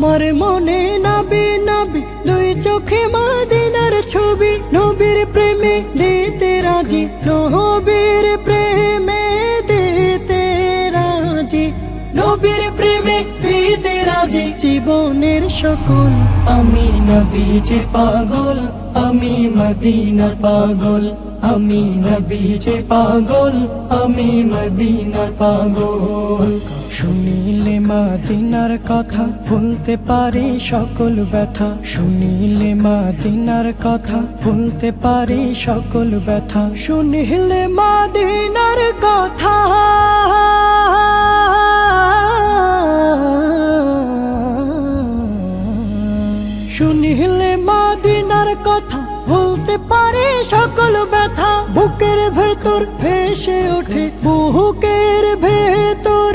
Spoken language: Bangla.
আমার মনে নাবি নাবি দুই চোখে মদিনার ছবি, নবীর প্রেমে দিতে রাজি, নবীর প্রেমে দিতে রাজি, নবীর প্রেমে দিতে রাজি। জীবনের সকল আমি নবীজি পাগল, আমি মদিনার পাগল, আমি নবীজি পাগল, আমি মদিনার পাগল। শুনিলে মদিনার কথা ভুলতে পারি সকল ব্যথা, শুনিলে মদিনার কথা ভুলতে পারি সকল ব্যথা, শুনিলে মদিনার কথা শুনিলে মদিনার কথা ভুলতে পারি সকল ব্যথা। বুকের ভেতর ভেসে ওঠে, বুকের ভেতর